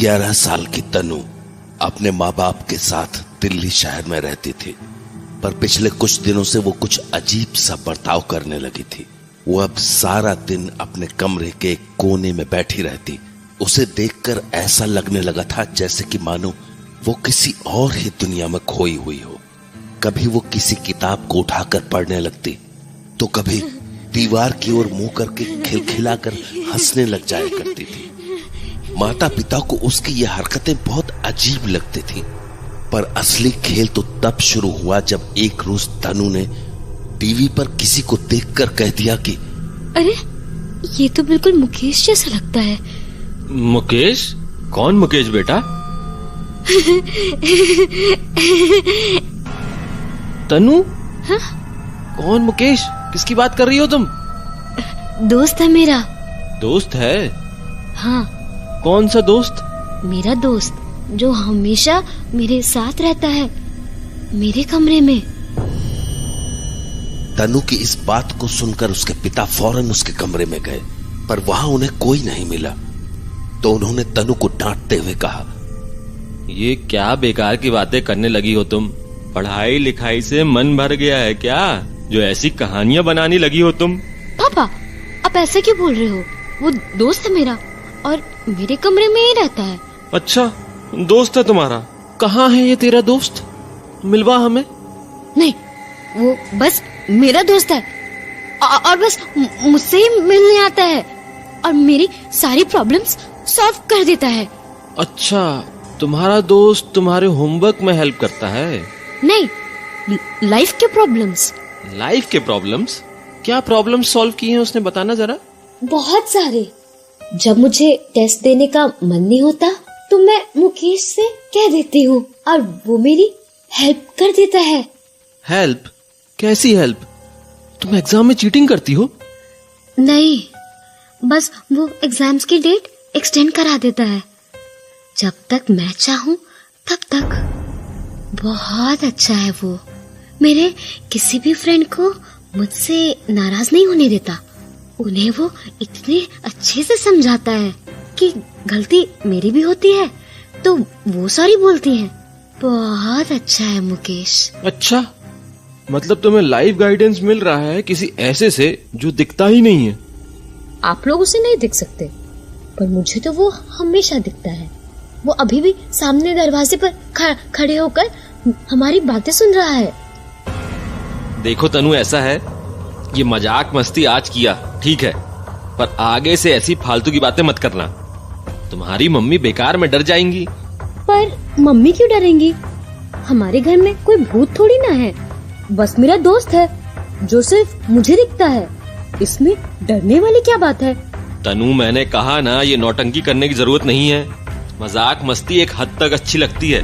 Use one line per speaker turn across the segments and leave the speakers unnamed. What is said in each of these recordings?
11 साल की तनु अपने माँ बाप के साथ दिल्ली शहर में रहती थी, पर पिछले कुछ दिनों से वो कुछ अजीब सा बर्ताव करने लगी थी। वो अब सारा दिन अपने कमरे के एक कोने में बैठी रहती। उसे देखकर ऐसा लगने लगा था जैसे कि मानो वो किसी और ही दुनिया में खोई हुई हो। कभी वो किसी किताब को उठाकर पढ़ने लगती, तो कभी दीवार की ओर मुंह करके खिलखिलाकर हंसने लग जाया करती थी। माता पिता को उसकी ये हरकतें बहुत अजीब लगती थी, पर असली खेल तो तब शुरू हुआ जब एक रोज तनु ने टीवी पर किसी को देखकर कह दिया कि
अरे, ये तो बिल्कुल मुकेश जैसा लगता है।
मुकेश? कौन मुकेश बेटा? तनु?
हाँ?
कौन मुकेश? किसकी बात कर रही हो तुम?
दोस्त है मेरा।
दोस्त है?
हाँ।
कौन सा दोस्त?
मेरा दोस्त जो हमेशा मेरे साथ रहता है, मेरे कमरे में।
तनु की इस बात को सुनकर उसके पिता फौरन उसके कमरे में गए, पर वहां उन्हें कोई नहीं मिला। तो उन्होंने तनु को डांटते हुए कहा,
ये क्या बेकार की बातें करने लगी हो तुम? पढ़ाई लिखाई से मन भर गया है क्या, जो ऐसी कहानियां बनाने लगी हो तुम?
पापा, आप ऐसे क्यों बोल रहे हो? वो दोस्त है मेरा और मेरे कमरे में ही रहता है।
अच्छा, दोस्त है तुम्हारा? कहाँ है ये तेरा दोस्त? मिलवा हमें।
नहीं, वो बस मेरा दोस्त है और बस मुझसे ही मिलने आता है और मेरी सारी प्रॉब्लम्स सॉल्व कर देता है।
अच्छा, तुम्हारा दोस्त तुम्हारे होमवर्क में हेल्प करता है?
नहीं, लाइफ के प्रॉब्लम्स।
लाइफ के प्रॉब्लम्स? क्या प्रॉब्लम्स सॉल्व किए हैं उसने, बताना जरा।
बहुत सारे। जब मुझे टेस्ट देने का मन नहीं होता तो मैं मुकेश से कह देती हूँ और वो मेरी हेल्प कर देता है।
हेल्प? कैसी हेल्प? तुम एग्जाम में चीटिंग करती हो?
नहीं, बस वो एग्जाम्स की डेट एक्सटेंड करा देता है जब तक मैं चाहूँ तब तक। बहुत अच्छा है वो। मेरे किसी भी फ्रेंड को मुझसे नाराज नहीं होने देता। उन्हें वो इतने अच्छे से समझाता है कि गलती मेरी भी होती है तो वो सॉरी बोलती है। बहुत अच्छा है मुकेश।
अच्छा, मतलब तुम्हें लाइफ गाइडेंस मिल रहा है किसी ऐसे से जो दिखता ही नहीं है।
आप लोग उसे नहीं दिख सकते, पर मुझे तो वो हमेशा दिखता है। वो अभी भी सामने दरवाजे पर खड़े होकर हमारी बातें सुन रहा है।
देखो तनु, ऐसा है, ये मजाक मस्ती आज किया, ठीक है, पर आगे से ऐसी फालतू की बातें मत करना। तुम्हारी मम्मी बेकार में डर जाएंगी।
पर मम्मी क्यों डरेंगी? हमारे घर में कोई भूत थोड़ी ना है, बस मेरा दोस्त है जो सिर्फ मुझे दिखता है। इसमें डरने वाली क्या बात है?
तनु, मैंने कहा ना, ये नौटंकी करने की जरूरत नहीं है। मजाक मस्ती एक हद तक अच्छी लगती है।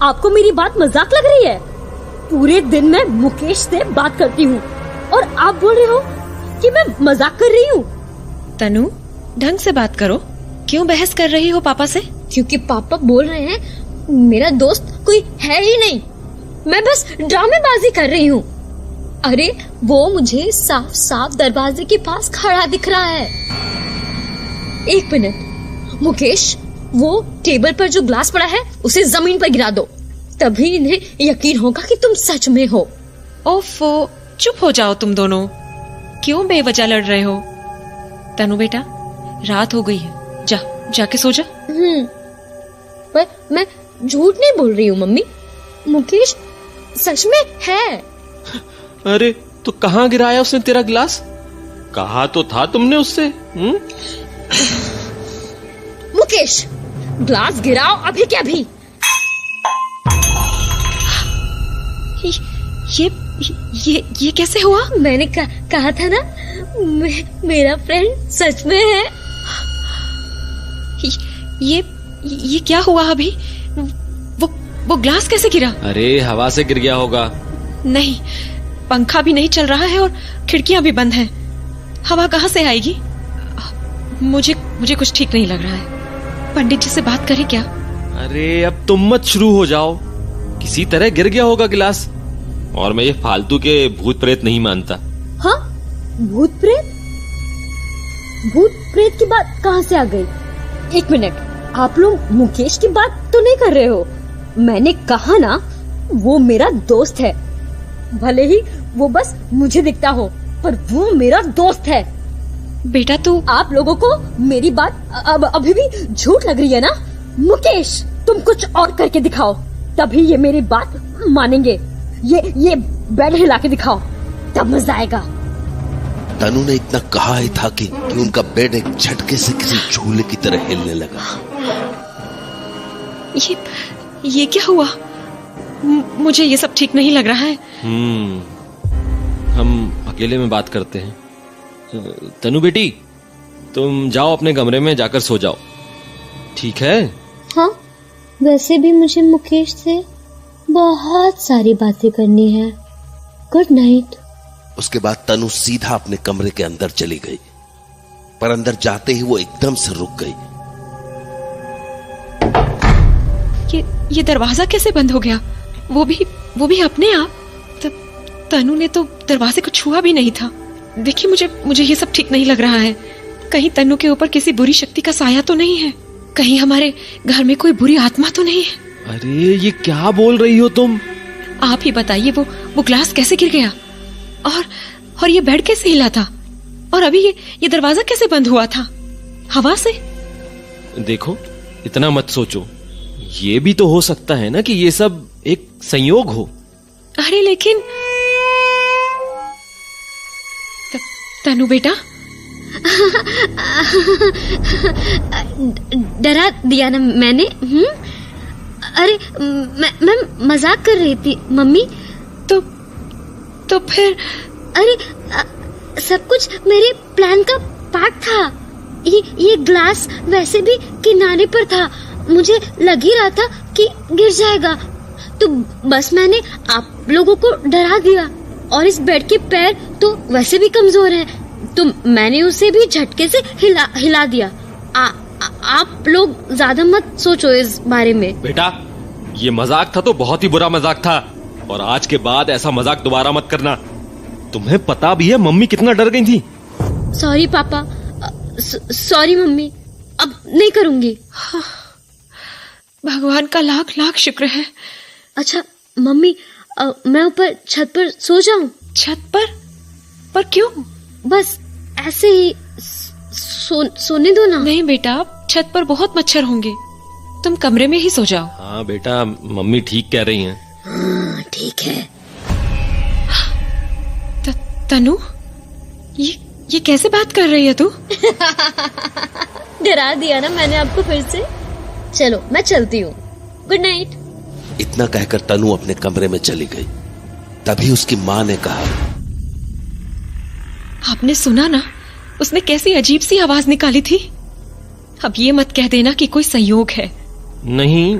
आपको मेरी बात मजाक लग रही है? पूरे दिन मैं मुकेश से बात करती हूँ और आप बोल रहे हो कि मैं मजाक कर रही हूँ।
तनु, ढंग से बात करो। क्यों बहस कर रही हो पापा से?
क्योंकि पापा बोल रहे हैं मेरा दोस्त कोई है ही नहीं, मैं बस ड्रामेबाजी कर रही हूँ। अरे, वो मुझे साफ साफ दरवाजे के पास खड़ा दिख रहा है। एक मिनट मुकेश, वो टेबल पर जो ग्लास पड़ा है उसे जमीन पर गिरा दो, तभी इन्हें यकीन होगा कि तुम सच में हो।
ओफो, चुप हो जाओ तुम दोनों। क्यों बेवजह लड़ रहे हो? तनु बेटा, रात हो गई है, जाके सो जा।
पर मैं झूठ नहीं बोल रही हूँ मम्मी, मुकेश सच में है।
अरे, तो कहाँ गिराया उसने तेरा गिलास? कहा तो था तुमने उससे।
मुकेश, ग्लास गिराओ अभी के अभी।
ये कैसे हुआ?
मैंने कहा था ना, मेरा फ्रेंड सच में है।
ये क्या हुआ अभी? वो ग्लास कैसे गिरा?
अरे, हवा से गिर गया होगा।
नहीं, पंखा भी नहीं चल रहा है और खिड़कियां भी बंद हैं। हवा कहाँ से आएगी? मुझे कुछ ठीक नहीं लग रहा है। पंडित जी से बात करें क्या?
अरे, अब तुम मत शुरू हो जाओ। किसी तरह गिर गया होगा गिलास, और मैं ये फालतू के भूत प्रेत नहीं मानता।
हाँ, भूत प्रेत की बात कहाँ से आ गई? एक मिनट,
आप लोग मुकेश की बात तो नहीं कर रहे हो? मैंने कहा ना, वो मेरा दोस्त है। भले ही वो बस मुझे दिखता हो, पर वो मेरा दोस्त है।
बेटा तू
आप लोगों को मेरी बात अब अभी भी झूठ लग रही है ना? मुकेश, तुम कुछ और करके दिखाओ, तभी ये मेरी बात मानेंगे। ये बेड हिला के दिखाओ, तब मजा आएगा।
तनु ने इतना कहा ही था कि उनका बेड एक झटके से किसी झूले की तरह हिलने लगा।
ये क्या हुआ? मुझे ये सब ठीक नहीं लग रहा है।
हम अकेले में बात करते हैं। तनु बेटी, तुम जाओ अपने कमरे में जाकर सो जाओ, ठीक है?
हाँ, वैसे भी मुझे मुकेश से बहुत सारी बातें करनी है। Good night.
उसके बाद तनु सीधा अपने कमरे के अंदर चली गई, पर अंदर जाते ही वो एकदम से रुक गई।
ये दरवाजा कैसे बंद हो गया? वो भी अपने आप? तब तनु ने तो दरवाजे को छुआ भी नहीं था। देखिए, मुझे ये सब ठीक नहीं लग रहा है। कहीं तनु के ऊपर किसी बुरी शक्ति का साया तो नहीं है? कहीं हमारे घर में कोई बुरी आत्मा तो नहीं है?
अरे ये क्या बोल रही हो तुम?
आप ही बताइए, वो ग्लास कैसे गिर गया? और ये बेड कैसे हिला था? और अभी ये दरवाजा कैसे बंद हुआ था? हवा से?
देखो, इतना मत सोचो। ये भी तो हो सकता है ना कि ये सब एक संयोग हो।
अरे लेकिन तनु बेटा,
डरा दिया ना मैंने? अरे मैं मजाक कर रही थी मम्मी।
तो फिर?
अरे सब कुछ मेरे प्लान का पार्ट था। ये ग्लास वैसे भी किनारे पर था, मुझे लग ही रहा था कि गिर जाएगा, तो बस मैंने आप लोगों को डरा दिया। और इस बेड के पैर तो वैसे भी कमजोर हैं, तो मैंने उसे भी झटके से हिला दिया। आप लोग ज्यादा मत सोचो इस बारे में।
बेटा, ये मजाक था तो बहुत ही बुरा मजाक था, और आज के बाद ऐसा मजाक दोबारा मत करना। तुम्हें पता भी है मम्मी कितना डर गई थी।
सॉरी पापा, सॉरी मम्मी, अब नहीं करूंगी।
हाँ, भगवान का लाख लाख शुक्र है।
अच्छा मम्मी, मैं ऊपर छत पर सो जाऊं?
छत पर क्यों?
बस ऐसे ही सोने दो ना।
नहीं बेटा, छत पर बहुत मच्छर होंगे, तुम कमरे में ही सो जाओ।
हाँ बेटा, मम्मी ठीक कह रही हैं।
हाँ ठीक है।
तनु, ये कैसे बात कर रही है तू?
डरा दिया ना मैंने आपको फिर से। चलो मैं चलती हूँ, गुड नाइट।
इतना कहकर तनु अपने कमरे में चली गई। तभी उसकी माँ ने कहा,
आपने सुना ना, उसने कैसी अजीब सी आवाज निकाली थी। अब ये मत कह देना कि कोई संयोग है।
नहीं,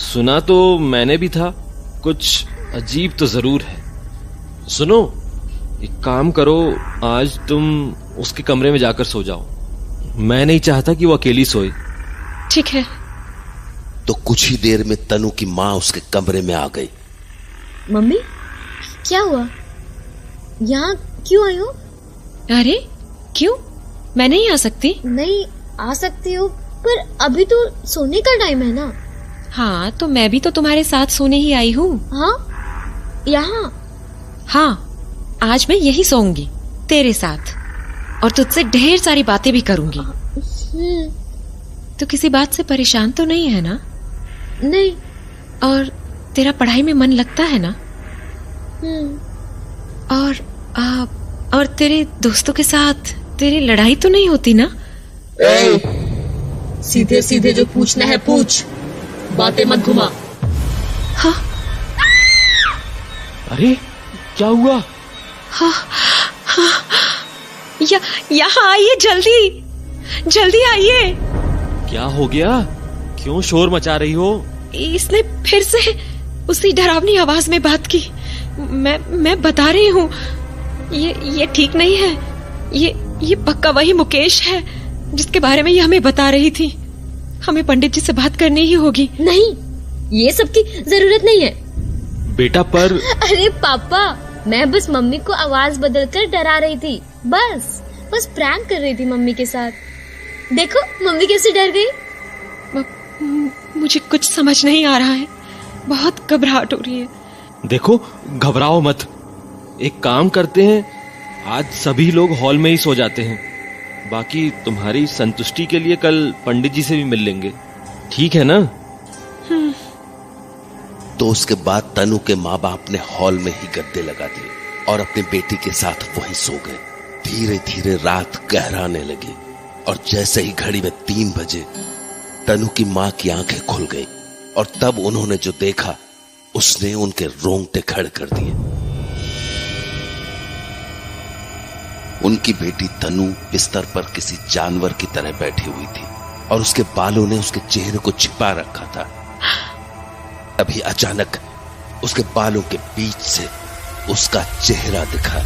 सुना तो मैंने भी था, कुछ अजीब तो जरूर है। सुनो, एक काम करो, आज तुम उसके कमरे में जाकर सो जाओ। मैं नहीं चाहता कि वो अकेली सोए।
ठीक है।
तो कुछ ही देर में तनु की माँ उसके कमरे में आ गई।
मम्मी, क्या हुआ? यहाँ क्यों आई हो?
अरे क्यों? मैं नहीं आ सकती?
नहीं आ सकती हो, पर अभी तो सोने का टाइम है ना।
हाँ, तो मैं भी तो तुम्हारे साथ सोने ही आई हूँ।
हाँ, यहाँ?
हाँ, आज मैं यही सोऊंगी तेरे साथ, और तुझसे ढेर सारी बातें भी करूंगी। तो किसी बात से परेशान तो नहीं है ना?
नहीं।
और तेरा पढ़ाई में मन लगता है ना? और तेरे दोस्तों के साथ तेरी लड़ाई तो नहीं होती ना?
सीधे सीधे जो पूछना है पूछ, बातें मत घुमा।
हाँ।
अरे क्या हुआ?
हाँ, हाँ, यहाँ आइए, जल्दी आइए।
क्या हो गया? क्यों शोर मचा रही हो?
इसने फिर से उसी डरावनी आवाज में बात की। मैं बता रही हूँ, ये ठीक नहीं है। ये पक्का वही मुकेश है जिसके बारे में ये हमें बता रही थी। हमें पंडित जी से बात करनी ही होगी।
नहीं, ये सब की जरूरत नहीं है
बेटा। पर
अरे पापा, मैं बस मम्मी को आवाज बदलकर डरा रही थी। बस प्रैंक कर रही थी मम्मी के साथ। देखो मम्मी कैसे डर गई।
मुझे कुछ समझ नहीं आ रहा है, बहुत घबराहट हो रही है।
देखो, घबराओ मत। एक काम करते हैं, आज सभी लोग हॉल में ही सो जाते हैं। बाकी तुम्हारी संतुष्टि के लिए कल पंडित जी से भी मिल लेंगे, ठीक है ना?
तो उसके बाद तनु के माँ बाप ने हॉल में ही गद्दे लगा दिए और अपनी बेटी के साथ वहीं सो गए। धीरे धीरे रात गहराने लगी और जैसे ही घड़ी में 3 बजे तनु की माँ की आंखें खुल गई और तब उन्होंने जो देखा उसने उनके रोंगटे खड़े कर दिए। उनकी बेटी तनु बिस्तर पर किसी जानवर की तरह बैठी हुई थी और उसके बालों ने उसके चेहरे को छिपा रखा था। तभी अचानक उसके बालों के बीच से उसका चेहरा दिखा।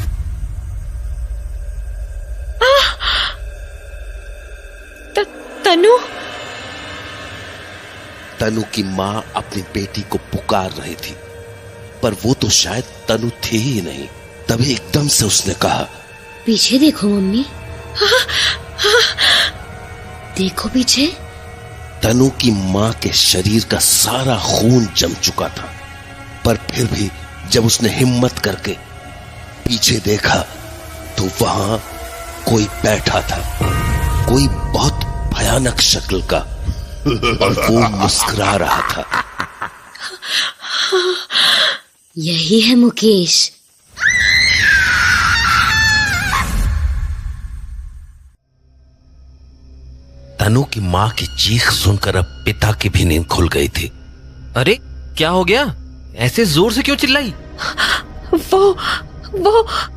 तनु
तनु की मां अपनी बेटी को पुकार रही थी, पर वो तो शायद तनु थी ही नहीं। तभी एकदम से उसने कहा,
पीछे देखो मम्मी। देखो पीछे।
तनु की मां के शरीर का सारा खून जम चुका था, पर फिर भी जब उसने हिम्मत करके पीछे देखा तो वहां कोई बैठा था, कोई बहुत भयानक शक्ल का, और वो मुस्कुरा रहा था।
यही है मुकेश।
तनु की मां की चीख सुनकर अब पिता की भी नींद खुल गई थी।
अरे क्या हो गया? ऐसे जोर से क्यों चिल्लाई?
वो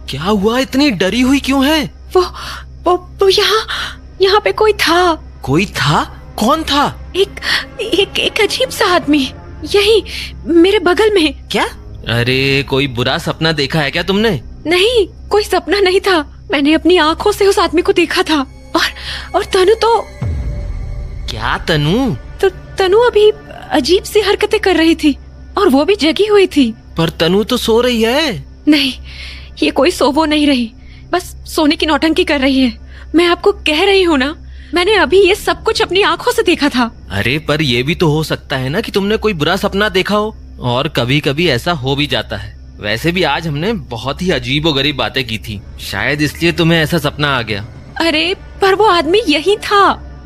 क्या हुआ? इतनी डरी हुई क्यों है?
वो यहाँ पे कोई था।
कोई था? कौन था?
एक अजीब सा आदमी, यही मेरे बगल में।
क्या? अरे कोई बुरा सपना देखा है क्या तुमने?
नहीं, कोई सपना नहीं था। मैंने अपनी आंखों से उस आदमी को देखा था। और तनु तो
क्या? तनु
अभी अजीब सी हरकतें कर रही थी और वो भी जगी हुई थी।
पर तनु तो सो रही है।
नहीं, ये कोई सोवो नहीं रही, बस सोने की नौटंकी कर रही है। मैं आपको कह रही हूँ ना, मैंने अभी ये सब कुछ अपनी आंखों से देखा था।
अरे पर ये भी तो हो सकता है ना कि तुमने कोई बुरा सपना देखा हो, और कभी कभी ऐसा हो भी जाता है। वैसे भी आज हमने बहुत ही अजीबोगरीब बातें की थी, शायद इसलिए तुम्हें ऐसा सपना आ गया।
अरे पर वो आदमी यही था।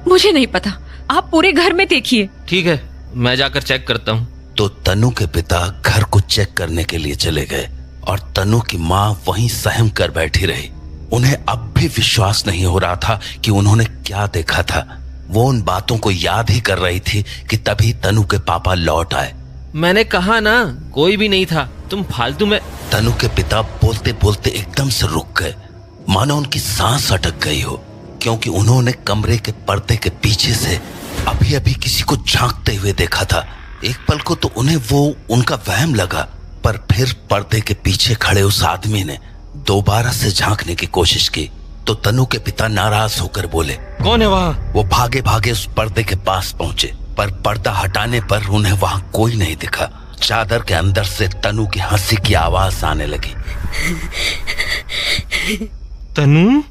मुझे नहीं पता, आप पूरे घर में देखिए।
ठीक है, मैं जाकर चेक करता हूँ।
तो तनु के पिता घर को चेक करने के लिए चले गए और तनु की मां वहीं सहम कर बैठी रही। उन्हें अब भी विश्वास नहीं हो रहा था कि उन्होंने क्या देखा था। वो उन बातों को याद ही कर रही थी कि तभी तनु के पापा लौट आए।
मैंने कहा ना, कोई भी नहीं था, तुम फालतू में।
तनु के पिता बोलते बोलते एकदम से रुक गए, मानो उनकी सांस अटक गई हो, क्योंकि उन्होंने कमरे के पर्दे के पीछे से अभी अभी किसी को झांकते हुए देखा था। एक पल को तो उन्हें वो उनका वहम लगा, पर फिर पर्दे के पीछे खड़े उस आदमी ने दोबारा से झांकने की कोशिश की तो तनु के पिता नाराज होकर बोले,
कौन है वहाँ?
वो भागे भागे उस पर्दे के पास पहुंचे, पर पर्दा हटाने पर उन्हें वहां कोई नहीं दिखा। चादर के अंदर से तनु की हंसी की आवाज आने लगी।
तनु,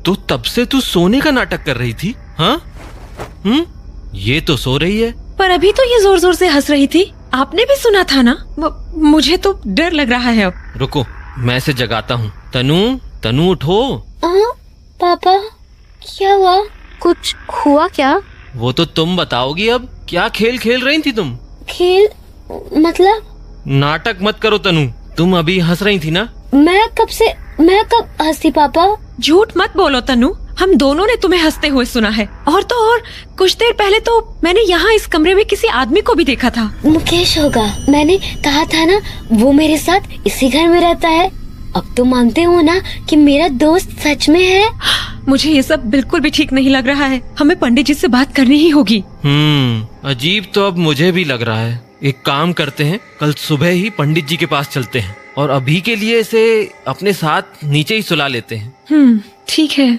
तो तब से तू सोने का नाटक कर रही थी? हाँ? ये तो सो रही है।
पर अभी तो ये जोर जोर से हंस रही थी, आपने भी सुना था ना। मुझे तो डर लग रहा है अब।
रुको, मैं इसे जगाता हूँ। तनु उठो।
पापा, क्या हुआ? कुछ हुआ क्या?
वो तो तुम बताओगी अब। क्या खेल खेल रही थी तुम?
खेल मतलब?
नाटक मत करो तनु, तुम अभी हंस रही थी ना।
मैं कब हंसी पापा?
झूठ मत बोलो तनु, हम दोनों ने तुम्हें हंसते हुए सुना है। और कुछ देर पहले तो मैंने यहाँ इस कमरे में किसी आदमी को भी देखा था।
मुकेश होगा, मैंने कहा था ना, वो मेरे साथ इसी घर में रहता है। अब तो मानते हो ना कि मेरा दोस्त सच में है।
मुझे ये सब बिल्कुल भी ठीक नहीं लग रहा है, हमें पंडित जी से बात करनी ही होगी।
अजीब तो अब मुझे भी लग रहा है। एक काम करते हैं, कल सुबह ही पंडित जी के पास चलते हैं और अभी के लिए इसे अपने साथ नीचे ही सुला लेते हैं।
ठीक है।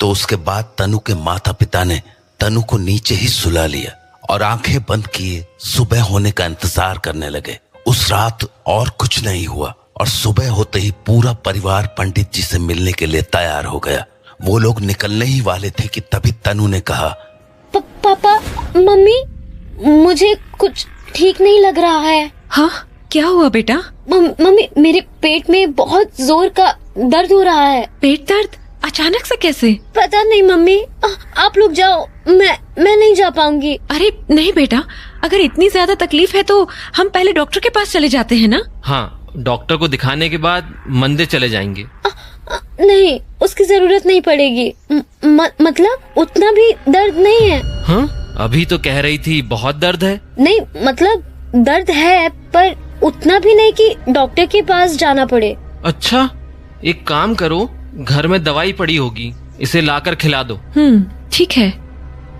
तो उसके बाद तनु के माता पिता ने तनु को नीचे ही सुला लिया और आंखें बंद किए सुबह होने का इंतजार करने लगे। उस रात और कुछ नहीं हुआ और सुबह होते ही पूरा परिवार पंडित जी से मिलने के लिए तैयार हो गया। वो लोग निकलने ही वाले थे कि तभी तनु ने कहा,
पापा, मम्मी, मुझे कुछ ठीक नहीं लग रहा है।
हाँ, क्या हुआ बेटा?
मम्मी, मेरे पेट में बहुत जोर का दर्द हो रहा है।
पेट दर्द अचानक से कैसे?
पता नहीं मम्मी, आप लोग जाओ, मैं नहीं जा पाऊंगी।
अरे नहीं बेटा, अगर इतनी ज्यादा तकलीफ है तो हम पहले डॉक्टर के पास चले जाते हैं ना।
हाँ, डॉक्टर को दिखाने के बाद मंदिर चले जाएंगे।
नहीं, उसकी जरूरत नहीं पड़ेगी। मतलब उतना भी दर्द नहीं है।
हाँ, अभी तो कह रही थी बहुत दर्द है।
नहीं, मतलब दर्द है पर उतना भी नहीं कि डॉक्टर के पास जाना पड़े।
अच्छा, एक काम करो, घर में दवाई पड़ी होगी, इसे लाकर खिला दो।
ठीक है।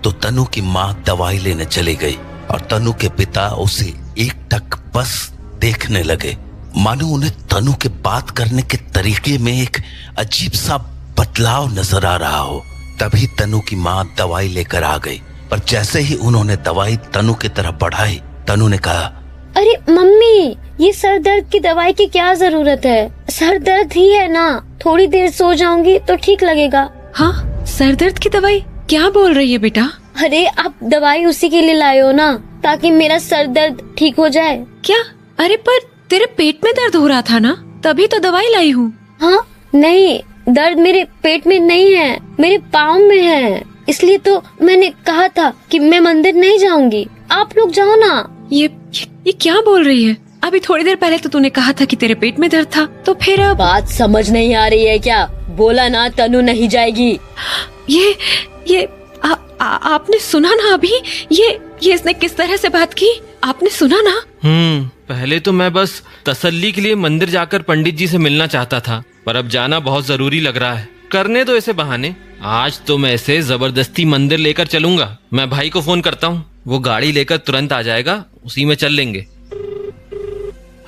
तो तनु की माँ दवाई लेने चली गई और तनु के पिता उसे एकटक बस देखने लगे, मानो उन्हें तनु के बात करने के तरीके में एक अजीब सा बदलाव नजर आ रहा हो। तभी तनु की माँ दवाई लेकर आ गई, पर जैसे ही उन्होंने दवाई तनु की तरफ बढ़ाई, तनु ने कहा,
अरे मम्मी, ये सर दर्द की दवाई की क्या जरूरत है? सर दर्द ही है ना, थोड़ी देर सो जाऊंगी तो ठीक लगेगा।
हाँ, सर दर्द की दवाई? क्या बोल रही है बेटा?
अरे आप दवाई उसी के लिए लाए हो ना, ताकि मेरा सर दर्द ठीक हो जाए।
क्या? अरे पर तेरे पेट में दर्द हो रहा था ना, तभी तो दवाई लाई हूँ।
हाँ, नहीं, दर्द मेरे पेट में नहीं है, मेरे पाँव में है। इसलिए तो मैंने कहा था कि मैं मंदिर नहीं जाऊंगी, आप लोग जाओ ना।
ये क्या बोल रही है? अभी थोड़ी देर पहले तो तूने कहा था कि तेरे पेट में दर्द था, तो फिर अब
बात समझ नहीं आ रही है क्या? बोला ना तनु नहीं जाएगी।
ये आपने सुना ना अभी? ये इसने किस तरह से बात की? आपने सुना ना?
पहले तो मैं बस तसल्ली के लिए मंदिर जाकर पंडित जी से मिलना चाहता था, पर अब जाना बहुत जरूरी लग रहा है। करने दो ऐसे बहाने। आज तो मैं इसे जबरदस्ती मंदिर लेकर चलूंगा। मैं भाई को फोन करता हूँ, वो गाड़ी लेकर तुरंत आ जाएगा, उसी में चल लेंगे।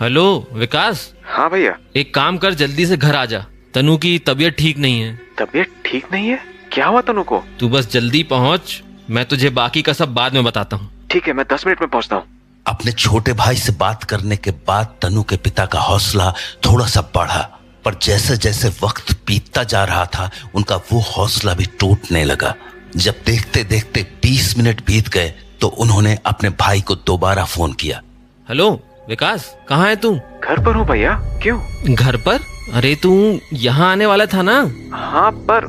हेलो विकास।
हाँ भैया।
एक काम कर, जल्दी से घर आ जा, तनु की तबीयत ठीक नहीं है।
तबीयत ठीक नहीं है? क्या हुआ तनु को?
तू बस जल्दी पहुँच, मैं तुझे बाकी का सब बाद में बताता हूँ।
ठीक है, मैं 10 मिनट में पहुँचता हूँ।
अपने छोटे भाई से बात करने के बाद तनु के पिता का हौसला थोड़ा सा बढ़ा, पर जैसे जैसे वक्त बीतता जा रहा था, उनका वो हौसला भी टूटने लगा। जब देखते देखते 20 मिनट बीत गए तो उन्होंने अपने भाई को दोबारा फोन किया।
हेलो विकास, कहाँ है तू?
घर पर हूँ भैया। क्यों?
घर पर? अरे तू यहाँ आने वाला था ना?
हाँ, पर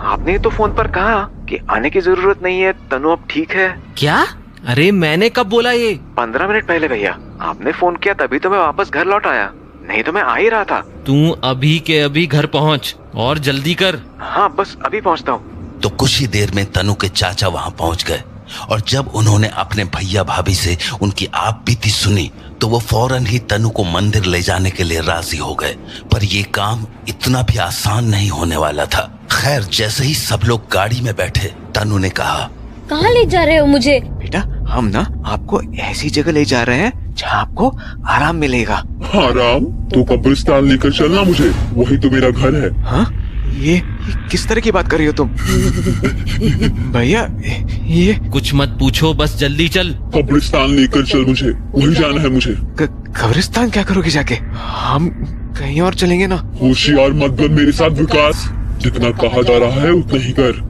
आपने तो फोन पर कहा कि आने की जरूरत नहीं है, तनु अब ठीक है।
क्या? अरे मैंने कब बोला ये?
15 मिनट पहले भैया, आपने फोन किया तभी तो मैं वापस घर लौट आया, नहीं तो मैं आ ही रहा था।
तू अभी के अभी घर पहुँच और जल्दी कर।
हाँ, बस अभी पहुँचता हूँ।
तो कुछ ही देर में तनु के चाचा वहां पहुंच गए और जब उन्होंने अपने भैया भाभी से उनकी आप बीती सुनी तो वो फौरन ही तनु को मंदिर ले जाने के लिए राजी हो गए। पर ये काम इतना भी आसान नहीं होने वाला था। खैर, जैसे ही सब लोग गाड़ी में बैठे, तनु ने कहा,
कहाँ ले जा रहे हो मुझे?
बेटा, हम ना आपको ऐसी जगह ले जा रहे हैं जहाँ आपको आराम मिलेगा।
आराम? तो कब्रिस्तान लेकर चलना मुझे, वही तो मेरा घर है।
हाँ? ये किस तरह की बात कर रही हो तुम? भैया, ये
कुछ मत पूछो, बस जल्दी चल।
कब्रिस्तान लेकर चल मुझे, वही जाना है मुझे।
कब्रिस्तान क्या करोगे जाके? हम कहीं और चलेंगे ना।
होशियार मत बन मेरे साथ विकास, जितना कहा जा रहा है उतना ही कर।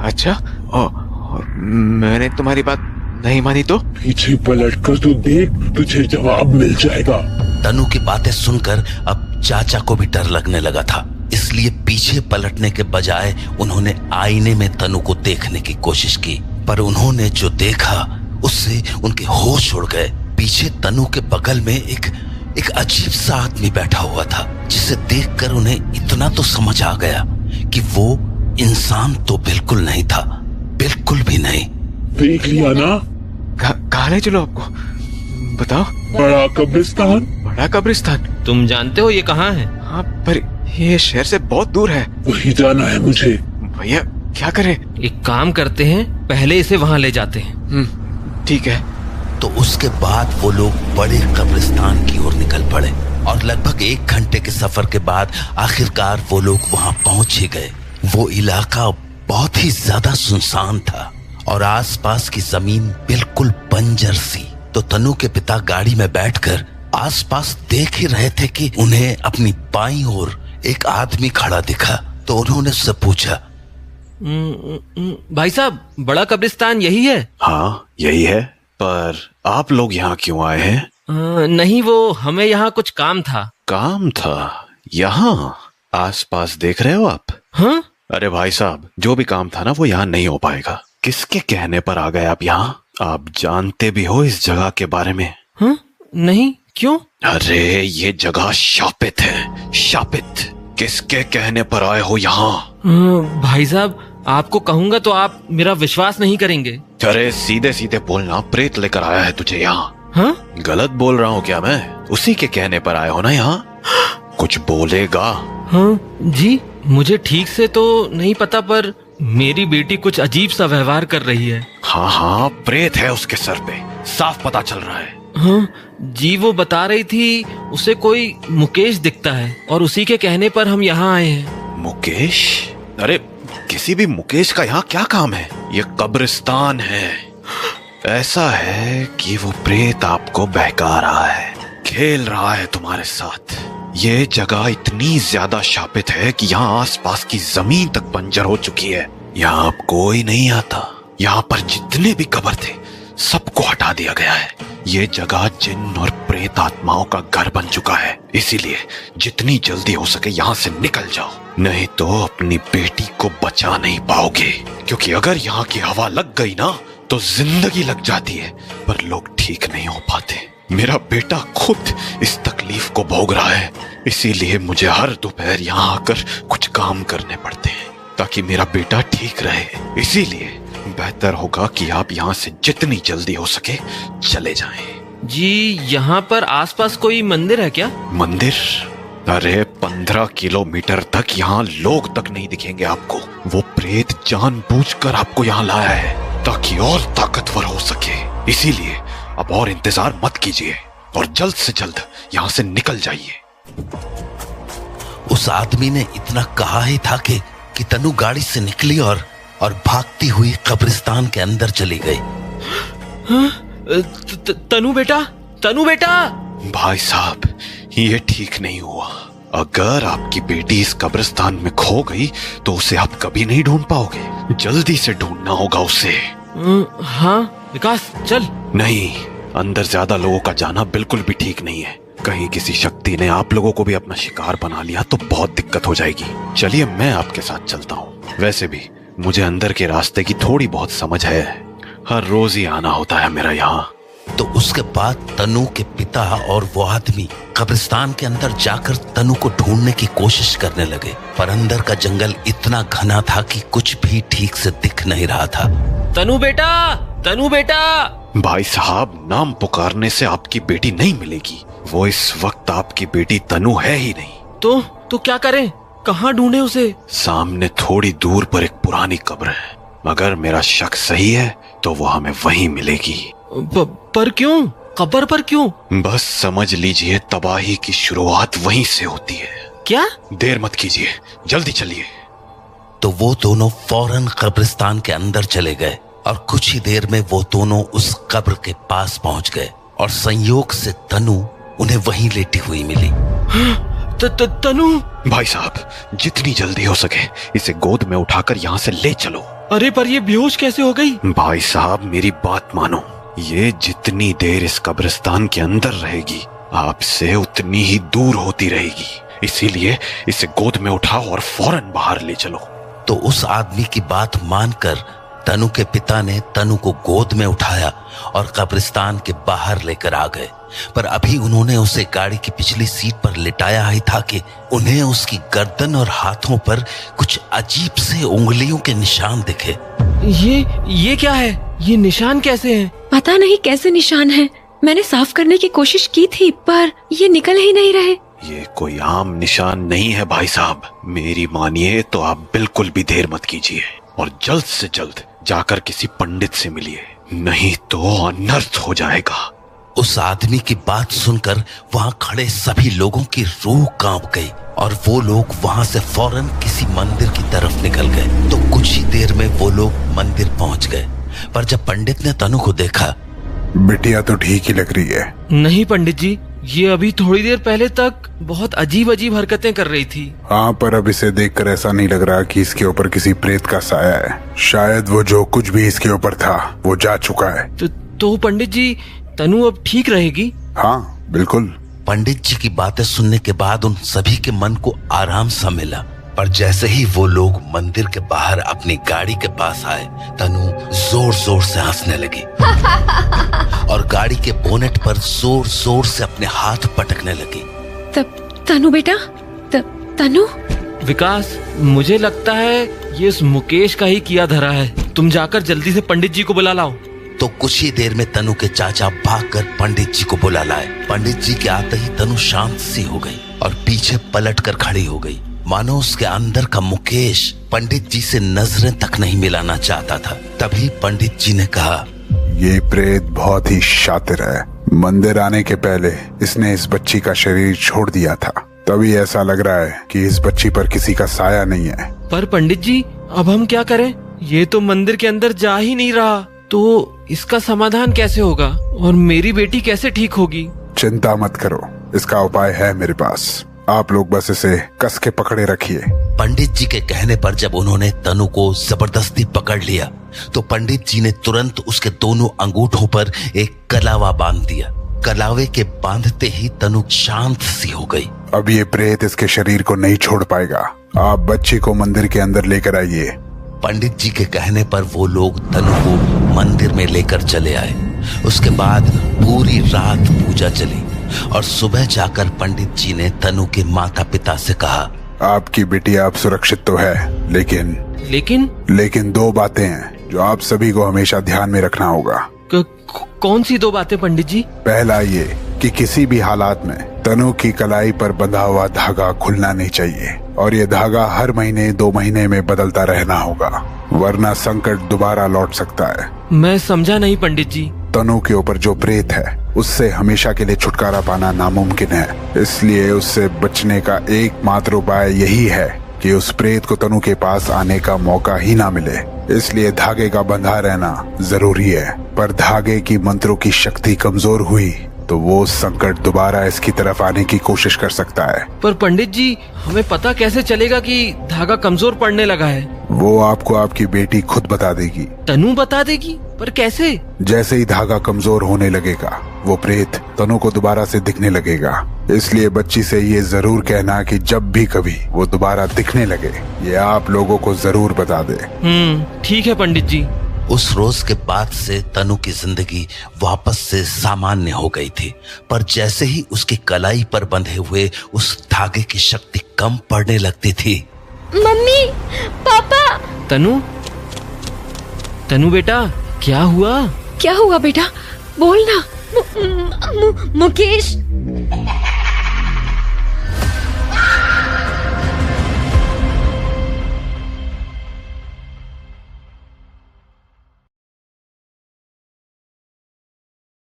अच्छा, और मैंने तुम्हारी बात नहीं मानी तो?
पीछे पलट कर तो देख, तुझे जवाब मिल जाएगा।
तनु की बातें सुनकर अब चाचा को भी डर लगने लगा था, इसलिए पीछे पलटने के बजाय उन्होंने आईने में तनु को देखने की कोशिश की, पर उन्होंने जो देखा उससे उनके होश उड़ गए। पीछे तनु के बगल में एक अजीब सा आदमी बैठा हुआ था, जिसे देखकर उन्हें इतना तो समझ आ गया कि वो इंसान तो बिल्कुल नहीं था, बिल्कुल भी नहीं।
देख लिया ना?
कहाँ ले चलो आपको? बताओ।
बड़ा कब्रिस्तान।
बड़ा कब्रिस्तान?
तुम जानते हो ये कहाँ है?
हाँ, पर ये शहर से बहुत दूर है।
वही जाना है मुझे।
भैया, क्या करें?
एक काम करते हैं, पहले इसे वहाँ ले जाते हैं।
ठीक है।
तो उसके बाद वो लोग बड़े कब्रिस्तान की ओर निकल पड़े और लगभग 1 घंटे के सफर के बाद आखिरकार वो लोग वहाँ पहुंच ही गए। वो इलाका बहुत ही ज्यादा सुनसान था और आसपास की जमीन बिल्कुल बंजर सी। तो तनु के पिता गाड़ी में बैठकर आसपास देख ही रहे थे कि उन्हें अपनी बाईं ओर एक आदमी खड़ा दिखा। तो उन्होंने उससे पूछा,
भाई साहब, बड़ा कब्रिस्तान यही है?
हाँ यही है, पर आप लोग यहाँ क्यों आए हैं?
नहीं, वो हमें यहाँ कुछ काम था।
काम था? यहाँ आसपास देख रहे हो आप?
हाँ?
अरे भाई साहब, जो भी काम था ना वो यहाँ नहीं हो पाएगा। किसके कहने पर आ गए आप यहाँ? आप जानते भी हो इस जगह के बारे में?
हाँ? नहीं, क्यों?
अरे ये जगह शापित है, शापित। किसके कहने पर आए हो यहाँ?
भाई साहब, आपको कहूंगा तो आप मेरा विश्वास नहीं करेंगे।
अरे सीधे सीधे बोलना, प्रेत लेकर आया है तुझे यहाँ?
हाँ?
गलत बोल रहा हूँ क्या मैं? उसी के कहने पर आए हो ना यहाँ? कुछ बोलेगा?
हाँ जी, मुझे ठीक से तो नहीं पता, पर मेरी बेटी कुछ अजीब सा व्यवहार कर रही है।
हाँ हाँ, प्रेत है उसके सर पे, साफ पता चल रहा है।
हाँ जी, वो बता रही थी उसे कोई मुकेश दिखता है और उसी के कहने पर हम यहाँ आए हैं।
मुकेश? अरे किसी भी मुकेश का यहाँ क्या काम है? ये कब्रिस्तान है। ऐसा है कि वो प्रेत आपको बहका रहा है, खेल रहा है तुम्हारे साथ। ये जगह इतनी ज्यादा शापित है कि यहाँ आसपास की जमीन तक बंजर हो चुकी है। यहाँ अब कोई नहीं आता। यहाँ पर जितने भी कब्र थे सबको हटा दिया गया है। ये जगह जिन और प्रेत आत्माओं का घर बन चुका है। इसीलिए जितनी जल्दी हो सके यहाँ से निकल जाओ, नहीं तो अपनी बेटी को बचा नहीं पाओगे। क्योंकि अगर यहाँ की हवा लग गई ना तो जिंदगी लग जाती है, पर लोग ठीक नहीं हो पाते। मेरा बेटा खुद इस तकलीफ को भोग रहा है, इसीलिए मुझे हर दोपहर यहाँ आकर कुछ काम करने पड़ते हैं ताकि मेरा बेटा ठीक रहे। इसीलिए बेहतर होगा कि आप यहाँ से जितनी जल्दी हो सके चले जाएं।
जी, यहाँ पर आसपास कोई मंदिर है क्या?
मंदिर? अरे 15 किलोमीटर तक यहाँ लोग तक नहीं दिखेंगे आपको। वो प्रेत जानबूझकर आपको यहाँ लाया है ताकि और ताकतवर हो सके। इसीलिए अब और इंतजार मत कीजिए और जल्द से जल्द यहाँ से निकल जाइए।
उस आदमी ने इतना कहा ही था कि तनु गाड़ी से निकली और भागती हुई कब्रिस्तान के अंदर चली गई।
तनु बेटा, तनु बेटा!
भाई साहब, ये ठीक नहीं हुआ। अगर आपकी बेटी इस कब्रिस्तान में खो गई तो उसे आप कभी नहीं ढूंढ पाओगे। जल्दी से ढूंढना होगा उसे।
हाँ विकास, चल।
नहीं, अंदर ज्यादा लोगों का जाना बिल्कुल भी ठीक नहीं है। कहीं किसी शक्ति ने आप लोगों को भी अपना शिकार बना लिया तो बहुत दिक्कत हो जाएगी। चलिए मैं आपके साथ चलता हूँ। वैसे भी मुझे अंदर के रास्ते की थोड़ी बहुत समझ है, हर रोज ही आना होता है मेरा यहाँ।
तो उसके बाद तनु के पिता और वो आदमी कब्रिस्तान के अंदर जाकर तनु को ढूंढने की कोशिश करने लगे, पर अंदर का जंगल इतना घना था कि कुछ भी ठीक से दिख नहीं रहा था।
तनु बेटा, तनु बेटा!
भाई साहब, नाम पुकारने से आपकी बेटी नहीं मिलेगी। वो इस वक्त आपकी बेटी तनु है ही नहीं।
तो क्या करें? कहाँ ढूंढे उसे?
सामने थोड़ी दूर पर एक पुरानी कब्र है। अगर मेरा शक सही है तो वो हमें वहीं मिलेगी।
पर क्यों? कब्र पर क्यों?
बस समझ लीजिए, तबाही की शुरुआत वहीं से होती है।
क्या?
देर मत कीजिए, जल्दी चलिए।
तो वो दोनों फौरन कब्रिस्तान के अंदर चले गए और कुछ ही देर में वो दोनों उस कब्र के पास पहुंच गए और संयोग से तनु उन्हें वहीं लेटी हुई मिली।
तनु!
भाई साहब, जितनी जल्दी हो सके इसे गोद में उठाकर यहाँ से ले चलो।
अरे पर ये बेहोश कैसे हो गई?
भाई साहब, मेरी बात मानो। ये जितनी देर इस कब्रिस्तान के अंदर रहेगी आपसे उतनी ही दूर होती रहेगी। इसीलिए इसे गोद में उठाओ और फौरन बाहर ले चलो।
तो उस आदमी की बात मानकर तनु के पिता ने तनु को गोद में उठाया और कब्रिस्तान के बाहर लेकर आ गए। पर अभी उन्होंने उसे गाड़ी की पिछली सीट पर लिटाया ही था कि उन्हें उसकी गर्दन और हाथों पर कुछ अजीब से उंगलियों के निशान दिखे।
ये क्या है? ये निशान कैसे हैं?
पता नहीं कैसे निशान हैं। मैंने साफ करने की कोशिश की थी पर ये निकल ही नहीं रहे।
ये कोई आम निशान नहीं है भाई साहब। मेरी मानिए तो आप बिल्कुल भी देर मत कीजिए और जल्द से जल्द जाकर किसी पंडित से मिलिए, नहीं तो अनर्थ हो जाएगा।
उस आदमी की बात सुनकर वहां खड़े सभी लोगों की रूह कांप गई और वो लोग वहां से फौरन किसी मंदिर की तरफ निकल गए। तो कुछ ही देर में वो लोग मंदिर पहुंच गए, पर जब पंडित ने तनु को देखा,
बिटिया तो ठीक ही लग रही है।
नहीं पंडित जी, ये अभी थोड़ी देर पहले तक बहुत अजीब अजीब हरकतें कर रही थी।
हाँ, पर अब इसे देखकर ऐसा नहीं लग रहा कि इसके ऊपर किसी प्रेत का साया है। शायद वो जो कुछ भी इसके ऊपर था वो जा चुका है।
तो पंडित जी, तनु अब ठीक रहेगी?
हाँ बिल्कुल।
पंडित जी की बातें सुनने के बाद उन सभी के मन को आराम सा मिला। पर जैसे ही वो लोग मंदिर के बाहर अपनी गाड़ी के पास आए, तनु जोर जोर से हंसने लगी और गाड़ी के बोनेट पर जोर जोर से अपने हाथ पटकने लगी।
तनु बेटा, तनु।
विकास, मुझे लगता है ये इस मुकेश का ही किया धरा है। तुम जाकर जल्दी से पंडित जी को बुला लाओ।
तो कुछ ही देर में तनु के चाचा भागकर पंडित जी को बुला लाए। पंडित जी के आते ही तनु शांत सी हो गई और पीछे पलटकर खड़ी हो गई, मानो उसके अंदर का मुकेश पंडित जी से नजरें तक नहीं मिलाना चाहता था। तभी पंडित जी ने कहा,
ये प्रेत बहुत ही शातिर है। मंदिर आने के पहले इसने इस बच्ची का शरीर छोड़ दिया था, तभी ऐसा लग रहा है कि इस बच्ची पर किसी का साया नहीं है।
पर पंडित जी, अब हम क्या करें? ये तो मंदिर के अंदर जा ही नहीं रहा, तो इसका समाधान कैसे होगा और मेरी बेटी कैसे ठीक होगी?
चिंता मत करो, इसका उपाय है मेरे पास। आप लोग बस इसे कस के पकड़े रखिए।
पंडित जी के कहने पर जब उन्होंने तनु को जबरदस्ती पकड़ लिया तो पंडित जी ने तुरंत उसके दोनों अंगूठों पर एक कलावा बांध दिया। कलावे के बांधते ही तनु शांत सी हो गई।
अब ये प्रेत इसके शरीर को नहीं छोड़ पाएगा। आप बच्ची को मंदिर के अंदर लेकर आइए।
पंडित जी के कहने पर वो लोग तनु को मंदिर में लेकर चले आए। उसके बाद पूरी रात पूजा चली और सुबह जाकर पंडित जी ने तनु के माता पिता से कहा,
आपकी बिटिया अब सुरक्षित तो है, लेकिन दो बातें हैं जो आप सभी को हमेशा ध्यान में रखना होगा।
कौन सी दो बातें पंडित जी?
पहला ये कि किसी भी हालात में तनु की कलाई पर बंधा हुआ धागा खुलना नहीं चाहिए और ये धागा हर महीने 2 महीने में बदलता रहना होगा, वरना संकट दोबारा लौट सकता है।
मैं समझा नहीं पंडित जी।
तनु के ऊपर जो प्रेत है उससे हमेशा के लिए छुटकारा पाना नामुमकिन है, इसलिए उससे बचने का एकमात्र उपाय यही है कि उस प्रेत को तनु के पास आने का मौका ही ना मिले। इसलिए धागे का बंधा रहना जरूरी है। पर धागे की मंत्रों की शक्ति कमजोर हुई तो वो संकट दोबारा इसकी तरफ आने की कोशिश कर सकता है।
पर पंडित जी, हमें पता कैसे चलेगा कि धागा कमजोर पड़ने लगा है?
वो आपको आपकी बेटी खुद बता देगी।
तनु बता देगी? पर कैसे?
जैसे ही धागा कमजोर होने लगेगा वो प्रेत तनु को दोबारा से दिखने लगेगा। इसलिए बच्ची से ये जरूर कहना कि जब भी कभी वो दोबारा दिखने लगे ये आप लोगों को जरूर बता दे।
ठीक है पंडित जी।
उस रोज के बाद से तनु की जिंदगी वापस से सामान्य हो गई थी। पर जैसे ही उसकी कलाई पर बंधे हुए उस धागे की शक्ति कम पड़ने लगती थी।
मम्मी, पापा।
तनु बेटा, क्या हुआ?
क्या हुआ बेटा? बोलना।
मुकेश